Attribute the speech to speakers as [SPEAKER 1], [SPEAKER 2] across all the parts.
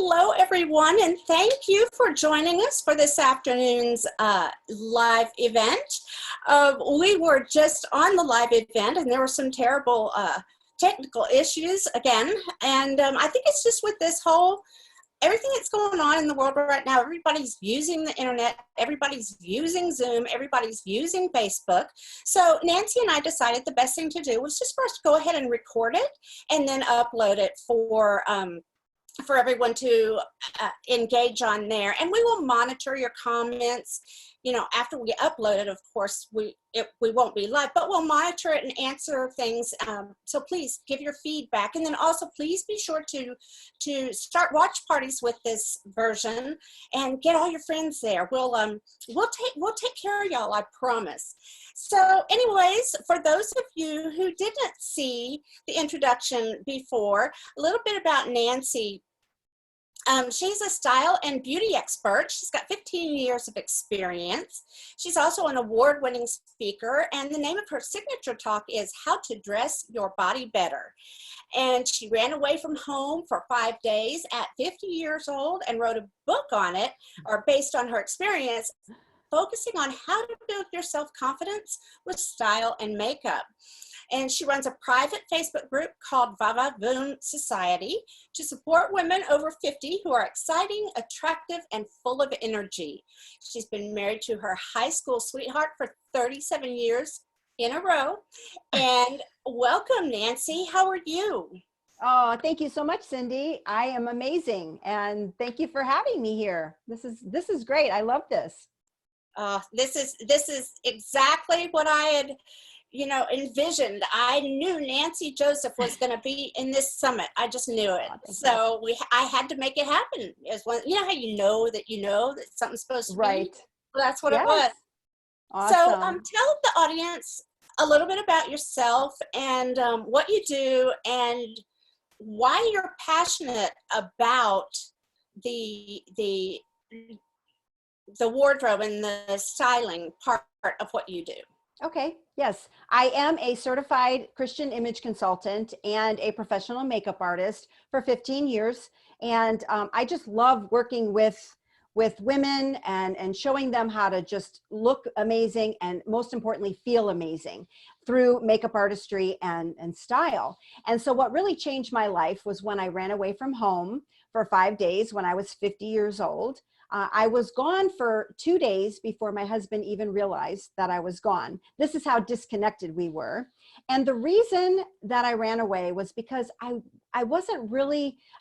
[SPEAKER 1] hello, everyone, and thank you for joining us for this afternoon's live event. We were just on the live event, and there were some terrible technical issues again, and I think it's just with this whole everything that's going on in the world right now. Everybody's using the internet, everybody's using Zoom, everybody's using Facebook. So Nancy and I decided the best thing to do was just for us to go ahead and record it and then upload it for everyone to engage on there. And we will monitor your comments. You know, after we upload it, of course, we won't be live, but we'll monitor it and answer things. So please give your feedback. And then also please be sure to start watch parties with this version and get all your friends there. We'll take care of y'all, I promise. So anyways, for those of you who didn't see the introduction before, a little bit about Nancy. She's a style and beauty expert. She's got 15 years of experience. She's also an award-winning speaker, and the name of her signature talk is How to Dress Your Body Better. And she ran away from home for 5 days at 50 years old and wrote a book on it, or based on her experience, focusing on how to build your self-confidence with style and makeup. And she runs a private Facebook group called Vava Voom Society to support women over 50 who are exciting, attractive, and full of energy. She's been married to her high school sweetheart for 37 years in a row. And welcome, Nancy. How are you?
[SPEAKER 2] Oh, thank you so much, Cindy. I am amazing. And thank you for having me here. This is great. I love this.
[SPEAKER 1] This is exactly what I had envisioned. I knew Nancy Joseph was going to be in this summit. I just knew it. So I had to make it happen. As one, you know how you know that something's supposed to
[SPEAKER 2] right.
[SPEAKER 1] be. Well, that's what it was.
[SPEAKER 2] Awesome.
[SPEAKER 1] So tell the audience a little bit about yourself and what you do and why you're passionate about the wardrobe and the styling part of what you do.
[SPEAKER 2] Okay. Yes. I am a certified Christian image consultant and a professional makeup artist for 15 years. And I just love working with women and showing them how to just look amazing and most importantly, feel amazing through makeup artistry and style. And so what really changed my life was when I ran away from home for 5 days when I was 50 years old. I was gone for 2 days before my husband even realized that I was gone. This is how disconnected we were. And the reason that I ran away was because I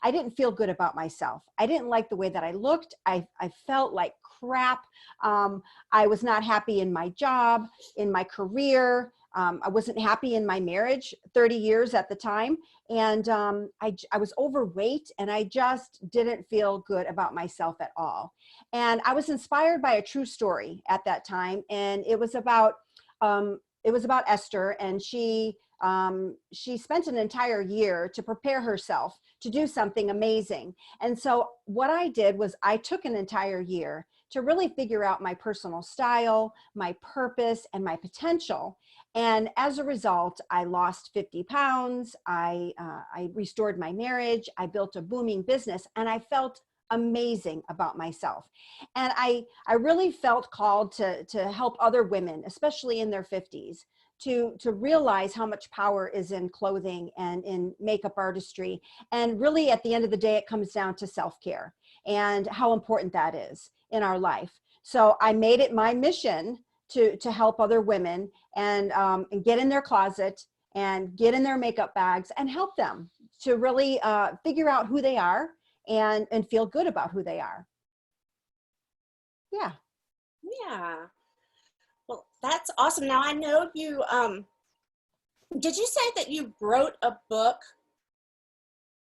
[SPEAKER 2] didn't feel good about myself. I didn't like the way that I looked. I felt like crap. I was not happy in my job, in my career. I wasn't happy in my marriage, 30 years at the time. And I was overweight and I just didn't feel good about myself at all. And I was inspired by a true story at that time. And it was about Esther, and she spent an entire year to prepare herself to do something amazing. And so what I did was I took an entire year to really figure out my personal style, my purpose, and my potential. And as a result, I lost 50 pounds. I restored my marriage. I built a booming business, and I felt amazing about myself. And I really felt called to help other women, especially in their 50s, to realize how much power is in clothing and in makeup artistry. And really, at the end of the day, it comes down to self-care and how important that is in our life. So I made it my mission to help other women and get in their closet and get in their makeup bags and help them to really figure out who they are and feel good about who they are. Yeah.
[SPEAKER 1] Yeah. Well, that's awesome. Now I know you, did you say that you wrote a book?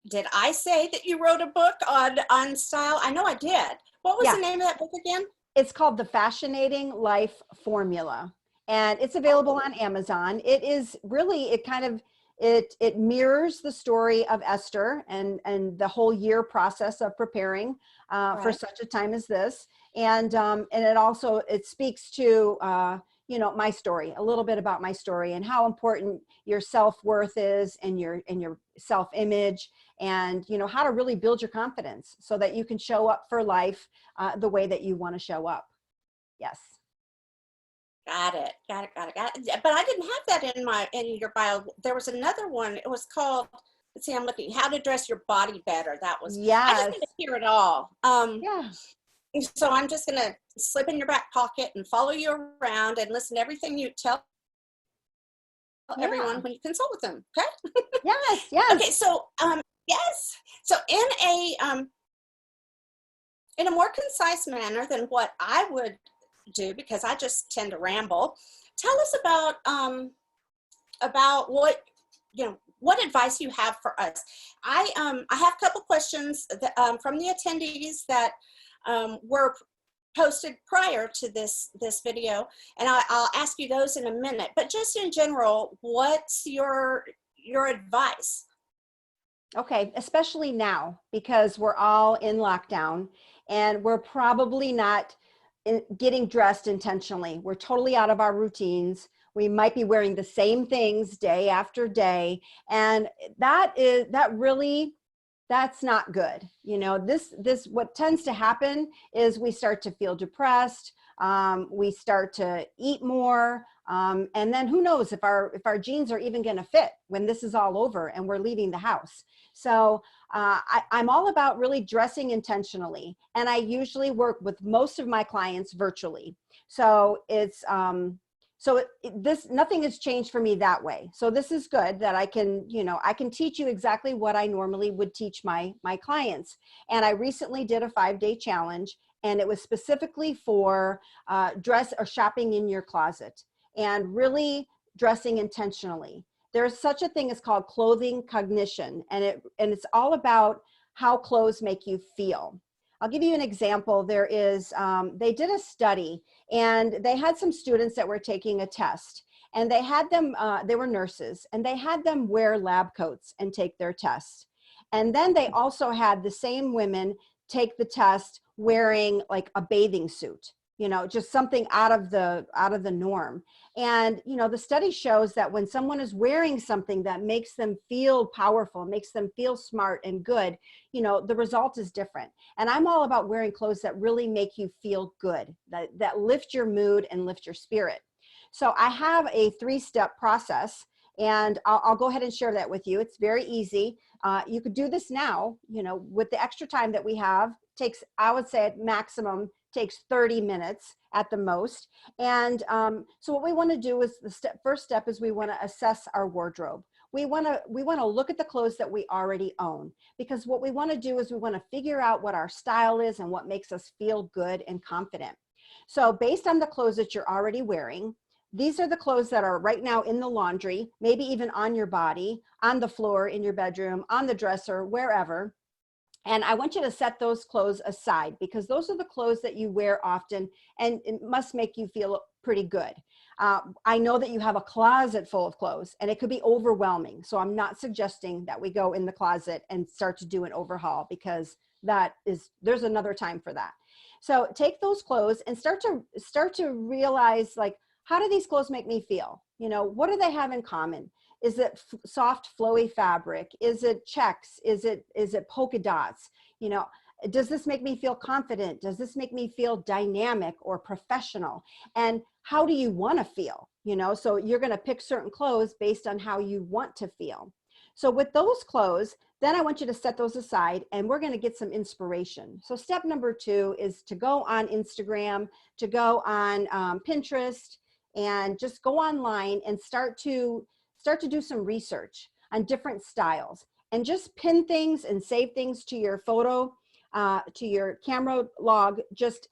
[SPEAKER 1] Did I say that you wrote a book on style? I know I did. What was the name of that book again?
[SPEAKER 2] It's called The Fascinating Life Formula, and it's available on Amazon. It is really, it mirrors the story of Esther and the whole year process of preparing for such a time as this. And it also, it speaks to, you know, my story, a little bit about my story and how important your self-worth is and your self-image, and, you know, how to really build your confidence so that you can show up for life the way that you want to show up. Yes.
[SPEAKER 1] Got it. Got it. Got it. Got it. Yeah, but I didn't have that in your bio. There was another one. It was called, let's see, I'm looking, How to Dress Your Body Better. That was, I just
[SPEAKER 2] Yes.
[SPEAKER 1] need to hear it all.
[SPEAKER 2] Yeah.
[SPEAKER 1] So I'm just going to slip in your back pocket and follow you around and listen to everything you tell
[SPEAKER 2] Yeah.
[SPEAKER 1] everyone when you consult with them. Okay.
[SPEAKER 2] Yes. Yes.
[SPEAKER 1] Okay. So, yes. So in a more concise manner than what I would do, because I just tend to ramble, tell us about what, you know, what advice you have for us. I have a couple questions that, from the attendees that were posted prior to this video, and I'll ask you those in a minute. But just in general, what's your advice?
[SPEAKER 2] Okay, especially now because we're all in lockdown and we're probably not getting dressed intentionally. We're totally out of our routines. We might be wearing the same things day after day, and that's not good. You know, this what tends to happen is we start to feel depressed. We start to eat more, and then who knows if our jeans are even going to fit when this is all over and we're leaving the house. So I'm all about really dressing intentionally, and I usually work with most of my clients virtually. So it's nothing has changed for me that way. So this is good that I can, you know, I can teach you exactly what I normally would teach my clients. And I recently did a 5-day challenge, and it was specifically for dress or shopping in your closet and really dressing intentionally. There's such a thing as called clothing cognition, and it's all about how clothes make you feel. I'll give you an example. There is, they did a study, and they had some students that were taking a test, and they had them, they were nurses, and they had them wear lab coats and take their test. And then they also had the same women take the test wearing like a bathing suit, you know, just something out of the norm. And, you know, the study shows that when someone is wearing something that makes them feel powerful, makes them feel smart and good, you know, the result is different. And I'm all about wearing clothes that really make you feel good, that lift your mood and lift your spirit. So I have a 3-step process, and I'll go ahead and share that with you. It's very easy. You could do this now, you know, with the extra time that we have. Takes, I would say at maximum, takes 30 minutes at the most. And so what we want to do is first step is we want to assess our wardrobe. We want to look at the clothes that we already own, because what we want to do is we want to figure out what our style is and what makes us feel good and confident. So based on the clothes that you're already wearing, these are the clothes that are right now in the laundry, maybe even on your body, on the floor, in your bedroom, on the dresser, wherever. And I want you to set those clothes aside, because those are the clothes that you wear often and it must make you feel pretty good. I know that you have a closet full of clothes, and it could be overwhelming. So I'm not suggesting that we go in the closet and start to do an overhaul, because there's another time for that. So take those clothes and start to realize, like, how do these clothes make me feel? You know, what do they have in common? Is it soft, flowy fabric? Is it checks? Is it polka dots? You know, does this make me feel confident? Does this make me feel dynamic or professional? And how do you want to feel? You know, so you're going to pick certain clothes based on how you want to feel. So with those clothes, then I want you to set those aside, and we're going to get some inspiration. So step number 2 is to go on Instagram, to go on Pinterest, and just go online and start to do some research on different styles, and just pin things and save things to your photo, to your camera log, just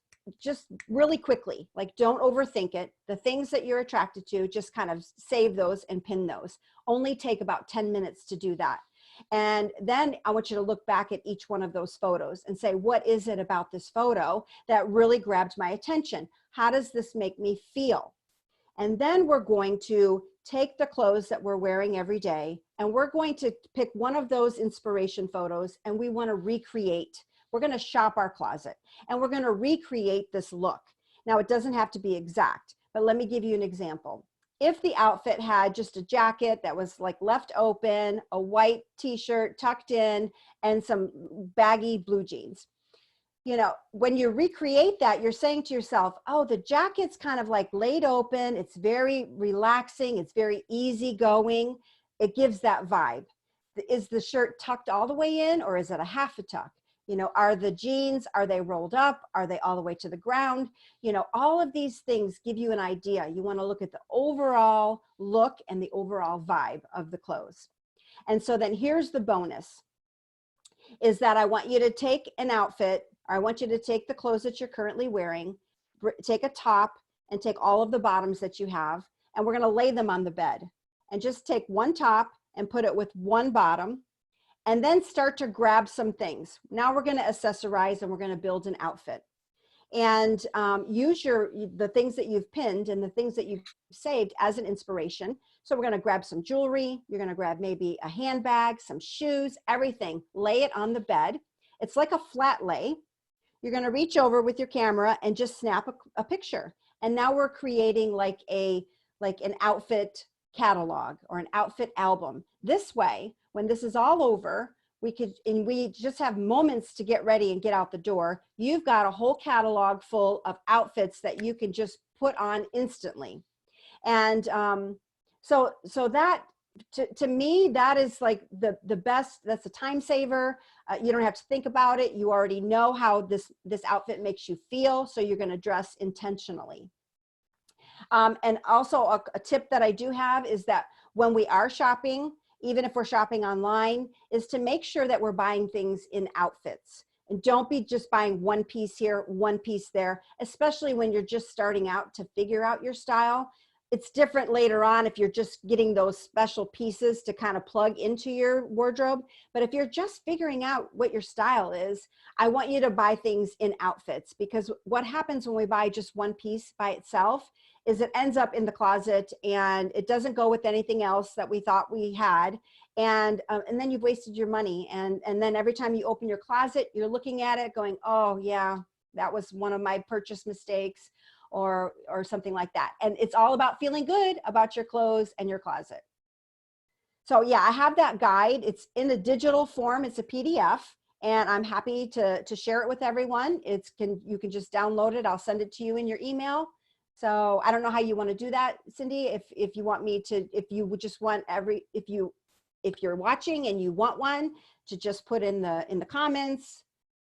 [SPEAKER 2] really quickly. Like, don't overthink it. The things that you're attracted to, just kind of save those and pin those. Only take about 10 minutes to do that. And then I want you to look back at each one of those photos and say, what is it about this photo that really grabbed my attention? How does this make me feel? And then we're going to take the clothes that we're wearing every day, and we're going to pick one of those inspiration photos, and we want to recreate. We're going to shop our closet, and we're going to recreate this look. Now, it doesn't have to be exact, but let me give you an example. If the outfit had just a jacket that was like left open, a white t-shirt tucked in, and some baggy blue jeans, you know, when you recreate that, you're saying to yourself, oh, the jacket's kind of like laid open. It's very relaxing. It's very easygoing. It gives that vibe. Is the shirt tucked all the way in, or is it a half a tuck? You know, are the jeans, are they rolled up? Are they all the way to the ground? You know, all of these things give you an idea. You want to look at the overall look and the overall vibe of the clothes. And so then here's the bonus, is that I want you to take an outfit, or I want you to take the clothes that you're currently wearing, take a top and take all of the bottoms that you have, and we're going to lay them on the bed. And just take one top and put it with one bottom, and then start to grab some things. Now we're going to accessorize and we're going to build an outfit. And use the things that you've pinned and the things that you've saved as an inspiration. So we're going to grab some jewelry. You're going to grab maybe a handbag, some shoes, everything. Lay it on the bed. It's like a flat lay. You're going to reach over with your camera and just snap a picture. And now we're creating like an outfit catalog or an outfit album. This way, when this is all over, we just have moments to get ready and get out the door. You've got a whole catalog full of outfits that you can just put on instantly. And so that, to me, that is like the best. That's a time saver. You don't have to think about it. You already know how this outfit makes you feel. So you're going to dress intentionally. And also a tip that I do have is that when we are shopping, even if we're shopping online, is to make sure that we're buying things in outfits. And don't be just buying one piece here, one piece there, especially when you're just starting out to figure out your style. It's different later on if you're just getting those special pieces to kind of plug into your wardrobe. But if you're just figuring out what your style is, I want you to buy things in outfits, because what happens when we buy just one piece by itself is it ends up in the closet and it doesn't go with anything else that we thought we had. And then you've wasted your money. And then every time you open your closet, you're looking at it going, oh yeah, that was one of my purchase mistakes, or something like that. And it's all about feeling good about your clothes and your closet. So yeah, I have that guide. It's in a digital form. It's a PDF, and I'm happy to share it with everyone. You can just download it. I'll send it to you in your email. So I don't know how you want to do that, Cindy. If you want me to, if you would just want if you're watching and you want one, to just put in the comments,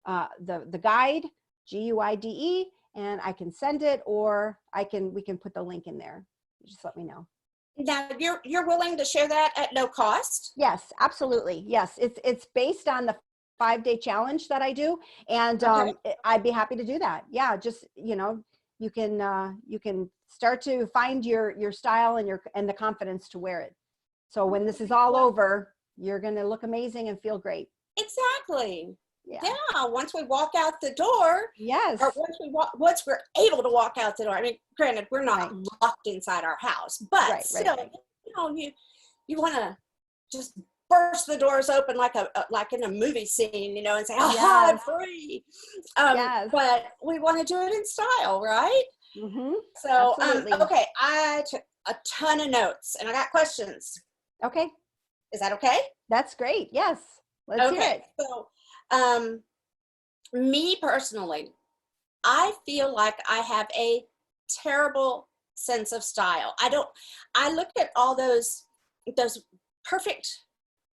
[SPEAKER 2] the guide, GUIDE, and I can send it, or we can put the link in there. Just let me know.
[SPEAKER 1] Now you're willing to share that at no cost?
[SPEAKER 2] Yes, absolutely. Yes, it's based on the 5-day challenge that I do, and
[SPEAKER 1] Okay.
[SPEAKER 2] I'd be happy to do that. Yeah, just you can start to find your style and the confidence to wear it. So when this is all over, you're going to look amazing and feel great.
[SPEAKER 1] Exactly.
[SPEAKER 2] Yeah.
[SPEAKER 1] Once we walk out the door,
[SPEAKER 2] Yes.
[SPEAKER 1] or once we're able to walk out the door. I mean, granted, we're not
[SPEAKER 2] Right.
[SPEAKER 1] locked inside our house, but
[SPEAKER 2] Right.
[SPEAKER 1] still, you want to just burst the doors open like in a movie scene, and say, "Aha, I'm
[SPEAKER 2] Yes.
[SPEAKER 1] free."
[SPEAKER 2] Yes.
[SPEAKER 1] But we want to do it in style, right?
[SPEAKER 2] Mm-hmm.
[SPEAKER 1] So,
[SPEAKER 2] Absolutely.
[SPEAKER 1] okay, I took a ton of notes, and I got questions.
[SPEAKER 2] Okay.
[SPEAKER 1] Is that okay?
[SPEAKER 2] That's great. Yes. Let's hear it.
[SPEAKER 1] So, me personally, I feel like I have a terrible sense of style. I look at all those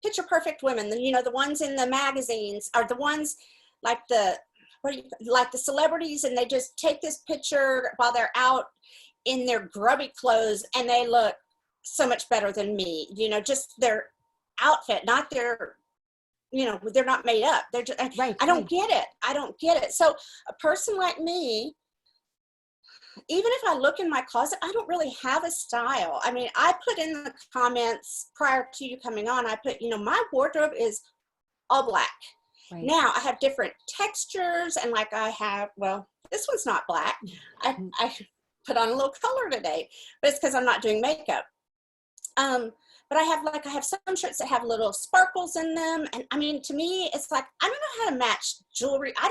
[SPEAKER 1] picture perfect women, the ones in the magazines, are the ones like like the celebrities, and they just take this picture while they're out in their grubby clothes, and they look so much better than me, just their outfit, not their, they're not made up. They're just,
[SPEAKER 2] Right.
[SPEAKER 1] I don't get it. I don't get it. So a person like me, even if I look in my closet, I don't really have a style. I mean, I put in the comments prior to you coming on, I put, my wardrobe is all black.
[SPEAKER 2] Right.
[SPEAKER 1] Now I have different textures, and like this one's not black. I put on a little color today, but it's because I'm not doing makeup. But I have some shirts that have little sparkles in them. And I mean, to me, it's like, I don't know how to match jewelry. I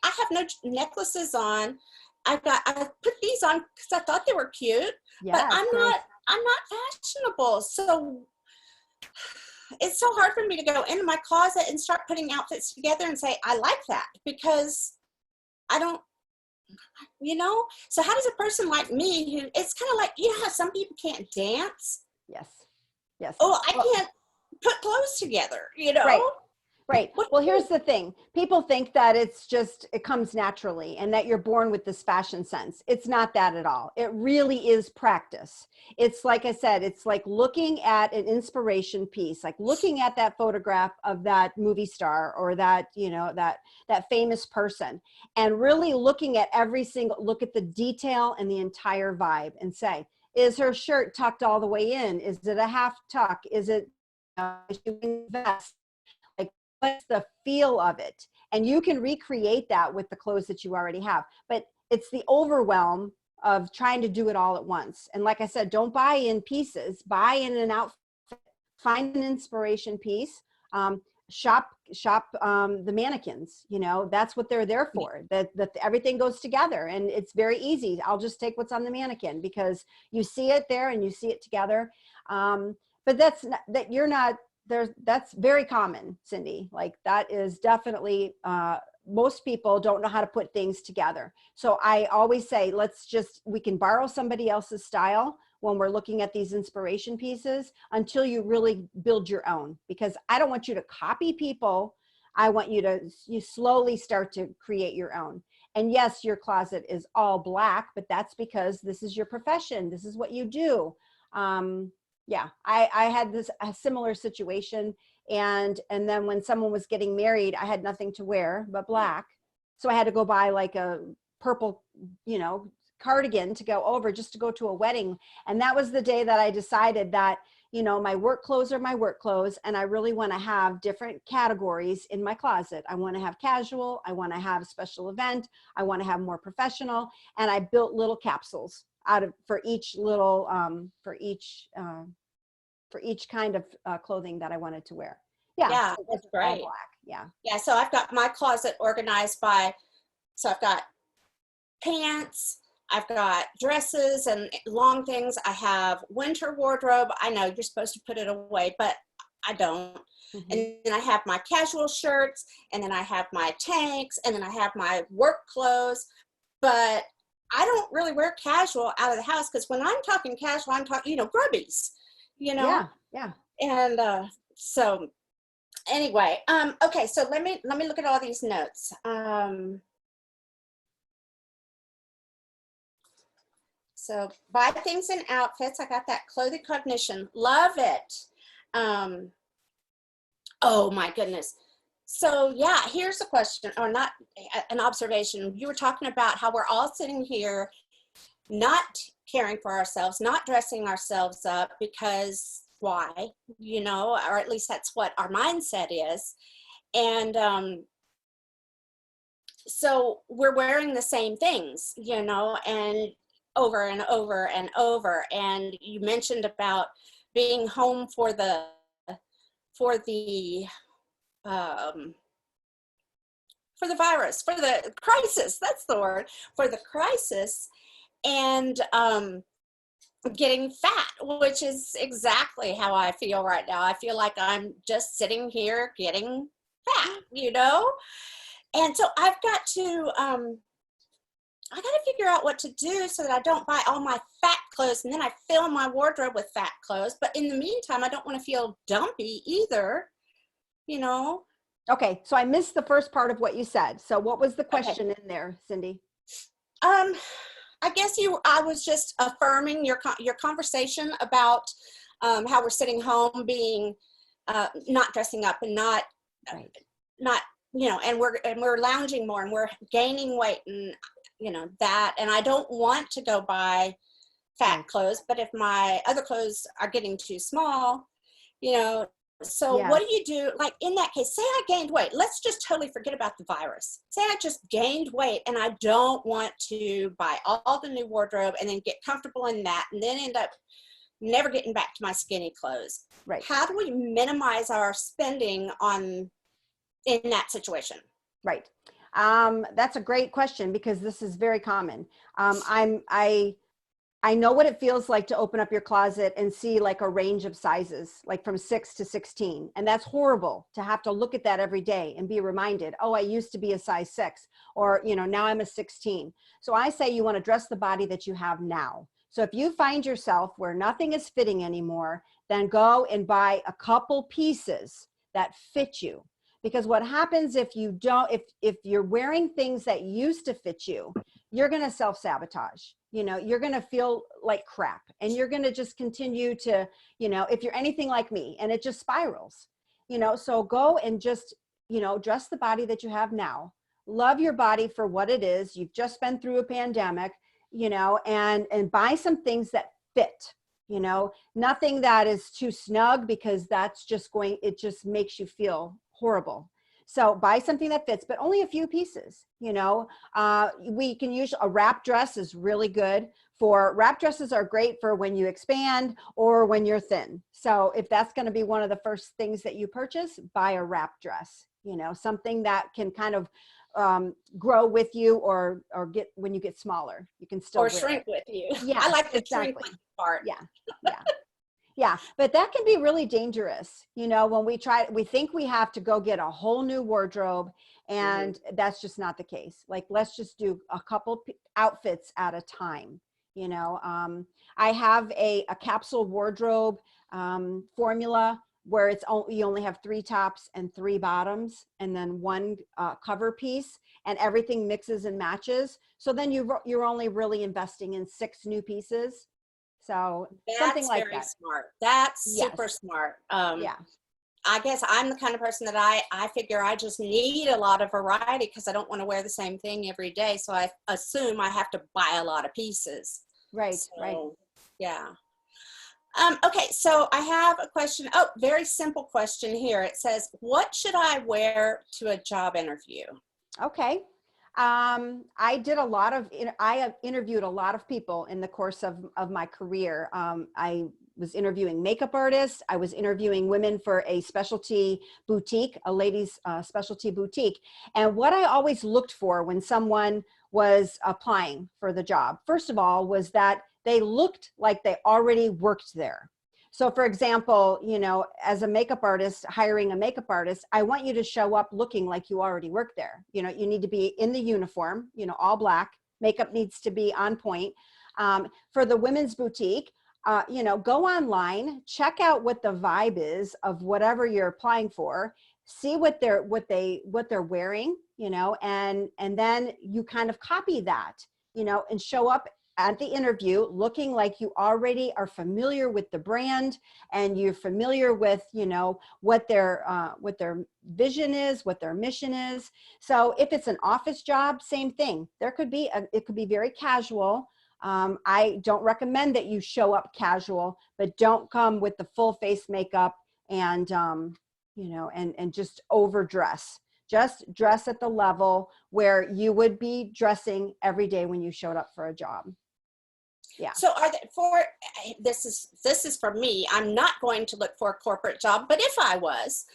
[SPEAKER 1] have no necklaces on, I put these on because I thought they were cute, but
[SPEAKER 2] Yeah, it's nice.
[SPEAKER 1] I'm not fashionable. So it's so hard for me to go into my closet and start putting outfits together and say, I like that, because I don't, so how does a person like me who, it's kind of like, how some people can't dance.
[SPEAKER 2] Yes. Yes.
[SPEAKER 1] Oh, I
[SPEAKER 2] Well,
[SPEAKER 1] can't put clothes together,
[SPEAKER 2] right. Right.
[SPEAKER 1] What
[SPEAKER 2] Well,
[SPEAKER 1] do you
[SPEAKER 2] here's the thing. People think that it comes naturally and that you're born with this fashion sense. It's not that at all. It really is practice. It's like I said, it's like looking at an inspiration piece, like looking at that photograph of that movie star or that, that famous person, and really looking at look at the detail and the entire vibe and say, is her shirt tucked all the way in? Is it a half tuck? Is it, is she wearing a vest? What's the feel of it? And you can recreate that with the clothes that you already have. But it's the overwhelm of trying to do it all at once. And like I said, don't buy in pieces, buy in an outfit, find an inspiration piece, shop the mannequins, that's what they're there for, that everything goes together and it's very easy. I'll just take what's on the mannequin because you see it there and you see it together. But that's very common, Cindy. Like that is definitely, most people don't know how to put things together. So I always say, we can borrow somebody else's style when we're looking at these inspiration pieces until you really build your own, because I don't want you to copy people. I want you slowly start to create your own. And yes, your closet is all black, but that's because this is your profession. This is what you do. Yeah, I had a similar situation. And then when someone was getting married, I had nothing to wear but black. So I had to go buy like a purple, cardigan to go over just to go to a wedding. And that was the day that I decided that, my work clothes are my work clothes. And I really want to have different categories in my closet. I want to have casual. I want to have special event. I want to have more professional. And I built little capsules for each little, for each kind of clothing that I wanted to wear.
[SPEAKER 1] Yeah,
[SPEAKER 2] So
[SPEAKER 1] that's
[SPEAKER 2] all
[SPEAKER 1] great.
[SPEAKER 2] black. Yeah.
[SPEAKER 1] Yeah, so I've got my closet organized so I've got pants, I've got dresses and long things. I have winter wardrobe. I know you're supposed to put it away, but I don't.
[SPEAKER 2] Mm-hmm.
[SPEAKER 1] And then I have my casual shirts, and then I have my tanks, and then I have my work clothes. But I don't really wear casual out of the house, because when I'm talking casual, I'm talking, grubbies,
[SPEAKER 2] Yeah. Yeah.
[SPEAKER 1] And so anyway, okay, so let me look at all these notes. So buy things in outfits. I got that. Clothing cognition. Love it. Oh my goodness. So yeah, here's a question, or not an observation. You were talking about how we're all sitting here not caring for ourselves, not dressing ourselves up, because why? Or at least that's what our mindset is. And so we're wearing the same things, and over and over and over. And you mentioned about being home for the virus, for the crisis, that's the word, for the crisis, and getting fat, which is exactly how I feel right now. I feel like I'm just sitting here getting fat, and so I've got to figure out what to do so that I don't buy all my fat clothes and then I fill my wardrobe with fat clothes. But in the meantime, I don't want to feel dumpy either,
[SPEAKER 2] Okay, so I missed the first part of what you said. So what was the question in there, Cindy?
[SPEAKER 1] I guess I was just affirming your conversation about how we're sitting home being not dressing up and not and we're lounging more and we're gaining weight and that, and I don't want to go buy fat clothes, but if my other clothes are getting too small, so
[SPEAKER 2] Yes.
[SPEAKER 1] what do you do? Like in that case, say I gained weight. Let's just totally forget about the virus. Say I just gained weight and I don't want to buy all the new wardrobe and then get comfortable in that and then end up never getting back to my skinny clothes.
[SPEAKER 2] Right.
[SPEAKER 1] How do we minimize our spending in that situation?
[SPEAKER 2] Right. That's a great question because this is very common. I know what it feels like to open up your closet and see like a range of sizes, like from 6 to 16. And that's horrible to have to look at that every day and be reminded, oh, I used to be a size 6, or, now I'm a 16. So I say you want to dress the body that you have now. So if you find yourself where nothing is fitting anymore, then go and buy a couple pieces that fit you. Because what happens if you don't, if you're wearing things that used to fit you, you're going to self-sabotage. You're going to feel like crap, and you're going to just continue to, if you're anything like me, and it just spirals, so go and just, dress the body that you have now. Love your body for what it is. You've just been through a pandemic, and buy some things that fit, nothing that is too snug, because it just makes you feel horrible. So buy something that fits, but only a few pieces. We can use a wrap dress is really good for wrap dresses are great for when you expand or when you're thin. So if that's going to be one of the first things that you purchase, buy a wrap dress, something that can kind of grow with you or get when you get smaller, you can still
[SPEAKER 1] shrink with you.
[SPEAKER 2] Yeah,
[SPEAKER 1] I like the
[SPEAKER 2] exactly.
[SPEAKER 1] shrink part.
[SPEAKER 2] Yeah. Yeah, but that can be really dangerous. When we think we have to go get a whole new wardrobe, and that's just not the case. Like, let's just do a couple outfits at a time. I have a capsule wardrobe formula where you only have 3 tops and 3 bottoms, and then 1 cover piece, and everything mixes and matches. So then you're only really investing in 6 new pieces. So something like that.
[SPEAKER 1] That's very smart. That's super smart.
[SPEAKER 2] Yeah.
[SPEAKER 1] I guess I'm the kind of person that I figure I just need a lot of variety because I don't want to wear the same thing every day. So I assume I have to buy a lot of pieces.
[SPEAKER 2] Right,
[SPEAKER 1] so,
[SPEAKER 2] right.
[SPEAKER 1] Yeah. Okay, so I have a question. Oh, very simple question here. It says, what should I wear to a job interview?
[SPEAKER 2] Okay. I interviewed a lot of people in the course of my career. I was interviewing makeup artists. I was interviewing women for a specialty boutique, a ladies' specialty boutique. And what I always looked for when someone was applying for the job, first of all, was that they looked like they already worked there. So for example, as a makeup artist, hiring a makeup artist, I want you to show up looking like you already work there. You need to be in the uniform, all black. Makeup needs to be on point. For the women's boutique, go online, check out what the vibe is of whatever you're applying for, see what they're wearing, and then you kind of copy that, and show up at the interview looking like you already are familiar with the brand, and you're familiar with, what their vision is, what their mission is. So if it's an office job, same thing. It could be very casual. I don't recommend that you show up casual, but don't come with the full face makeup and, and just overdress. Just dress at the level where you would be dressing every day when you showed up for a job. Yeah.
[SPEAKER 1] So this is for me, I'm not going to look for a corporate job, but if I was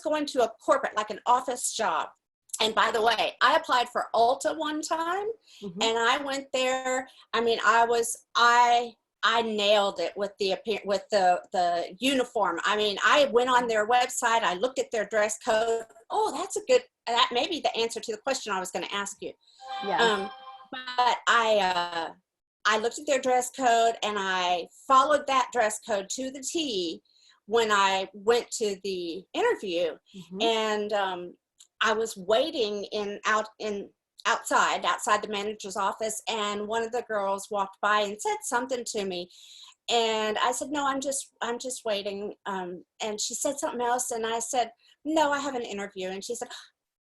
[SPEAKER 1] going to a corporate, like an office job. And by the way, I applied for Ulta one time, and I went there. I mean, I nailed it with the uniform. I mean, I went on their website, I looked at their dress code. Oh, that may be the answer to the question I was going to ask you.
[SPEAKER 2] Yeah.
[SPEAKER 1] But I looked at their dress code, and I followed that dress code to the T when I went to the interview. And I was waiting outside the manager's office, and one of the girls walked by and said something to me, and I said, no, I'm just waiting. And she said something else, and I said, no, I have an interview. And she said,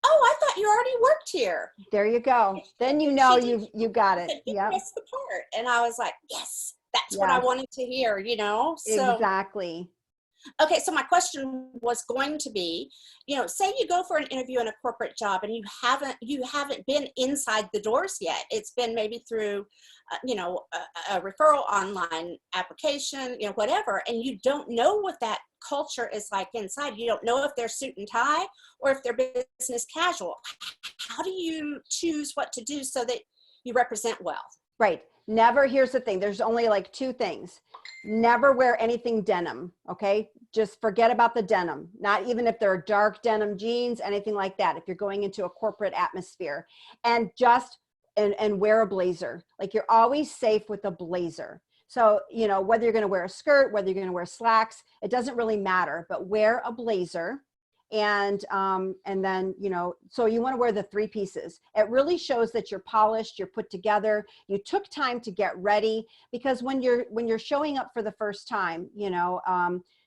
[SPEAKER 1] oh, I thought you already worked here.
[SPEAKER 2] There you go. Then you got it.
[SPEAKER 1] Yeah. That's the part. And I was like, yes, that's what I wanted to hear, So,
[SPEAKER 2] exactly.
[SPEAKER 1] Okay, so my question was going to be, say you go for an interview in a corporate job and you haven't been inside the doors yet. It's been maybe through a referral online application, whatever, and you don't know what that culture is like inside. You don't know if they're suit and tie or if they're business casual. How do you choose what to do so that you represent well?
[SPEAKER 2] Right. Never, here's the thing. There's only like two things. Never wear anything denim. Okay. Just forget about the denim. Not even if they're dark denim jeans, anything like that. If you're going into a corporate atmosphere, and and wear a blazer. Like, you're always safe with a blazer. So, whether you're going to wear a skirt, whether you're going to wear slacks, it doesn't really matter, but wear a blazer. And then, so you want to wear the three pieces. It really shows that you're polished, you're put together, you took time to get ready, because when you're showing up for the first time,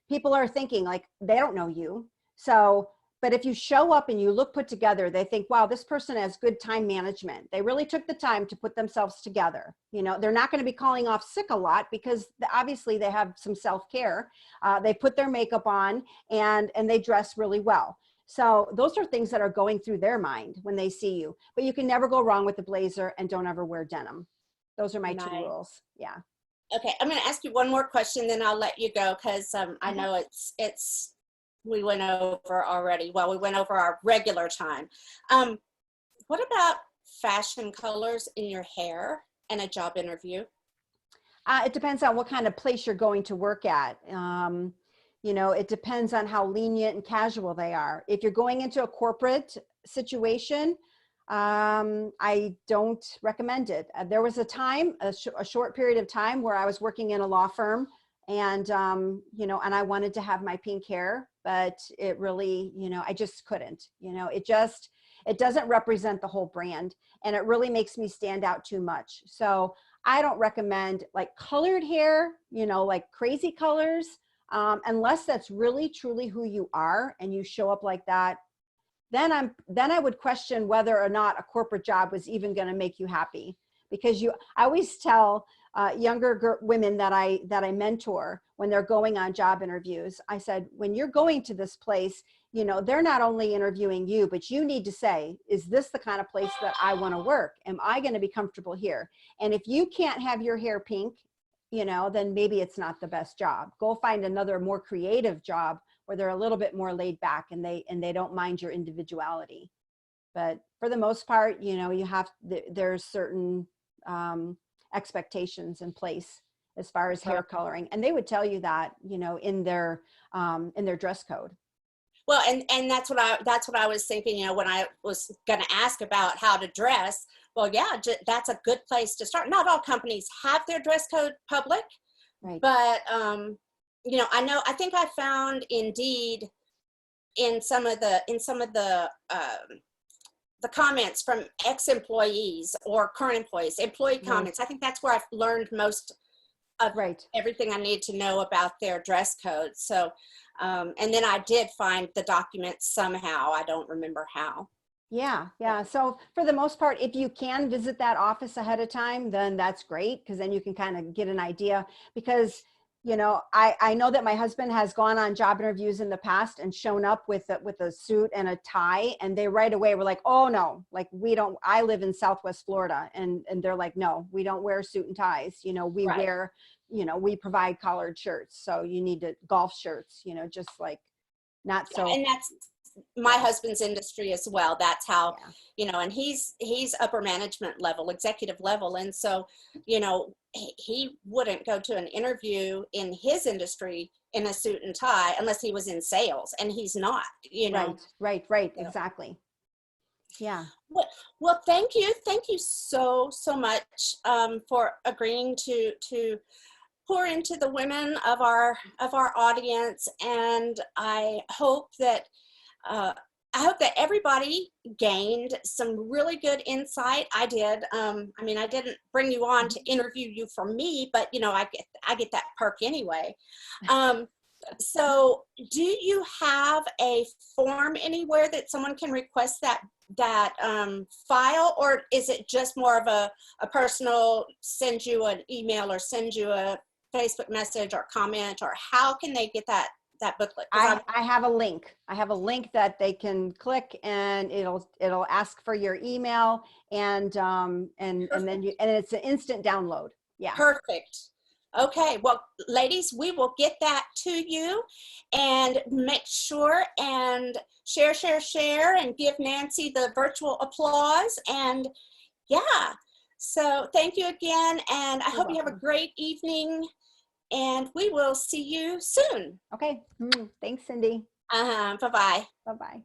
[SPEAKER 2] people are thinking like, they don't know you. So, but if you show up and you look put together, they think, wow, this person has good time management. They really took the time to put themselves together. They're not going to be calling off sick a lot, because obviously they have some self-care. They put their makeup on and they dress really well. So those are things that are going through their mind when they see you. But you can never go wrong with the blazer, and don't ever wear denim. Those are my two rules. Yeah.
[SPEAKER 1] Okay, I'm going to ask you one more question, then I'll let you go, because I know it's we went over already. Well, we went over our regular time. What about fashion colors in your hair and a job interview?
[SPEAKER 2] It depends on what kind of place you're going to work at. It depends on how lenient and casual they are. If you're going into a corporate situation, I don't recommend it. There was a time, a short period of time, where I was working in a law firm, and and I wanted to have my pink hair, but it really, I just couldn't. It doesn't represent the whole brand, and it really makes me stand out too much. So I don't recommend like colored hair, like crazy colors, unless that's really truly who you are and you show up like that. Then I would question whether or not a corporate job was even going to make you happy, because I always tell younger women that I mentor, when they're going on job interviews, I said, when you're going to this place, they're not only interviewing you, but you need to say, is this the kind of place that I want to work? Am I going to be comfortable here? And if you can't have your hair pink, then maybe it's not the best job. Go find another more creative job where they're a little bit more laid back and they don't mind your individuality. But for the most part, there's certain expectations in place as far as hair coloring, and they would tell you that in their dress code.
[SPEAKER 1] Well, and that's what I was thinking, when I was going to ask about how to dress. Well, yeah, that's a good place to start. Not all companies have their dress code public,
[SPEAKER 2] right?
[SPEAKER 1] But I think I found Indeed in some of the comments from ex-employees or current employees, employee comments. I think that's where I've learned most of everything I need to know about their dress code. So, and then I did find the documents somehow. I don't remember how.
[SPEAKER 2] Yeah. So for the most part, if you can visit that office ahead of time, then that's great, because then you can kind of get an idea. Because I know that my husband has gone on job interviews in the past and shown up with a suit and a tie, and they right away were like, oh no, like we don't, I live in Southwest Florida, and they're like, no, we don't wear suit and ties. We wear, we provide collared shirts. So you need golf shirts, just like not so.
[SPEAKER 1] And that's my husband's industry as well. That's how, and he's upper management level, executive level. And so, he wouldn't go to an interview in his industry in a suit and tie unless he was in sales, and he's not,
[SPEAKER 2] Right. Exactly. Yeah.
[SPEAKER 1] Well, thank you so much for agreeing to pour into the women of our audience, and I hope that everybody gained some really good insight. I did. I didn't bring you on to interview you for me, but I get that perk anyway. So do you have a form anywhere that someone can request that file, or is it just more of a personal, send you an email or send you a Facebook message or comment, or how can they get that that booklet? 'Cause
[SPEAKER 2] I have a link. I have a link that they can click, and it'll ask for your email, and then it's an instant download. Yeah.
[SPEAKER 1] Perfect. Okay, well, ladies, we will get that to you, and make sure and share, and give Nancy the virtual applause. And yeah, so thank you again, and I
[SPEAKER 2] You're
[SPEAKER 1] hope you have a
[SPEAKER 2] welcome.
[SPEAKER 1] great evening, and we will see you soon.
[SPEAKER 2] Okay. Thanks, Cindy.
[SPEAKER 1] Bye-bye.
[SPEAKER 2] Bye-bye.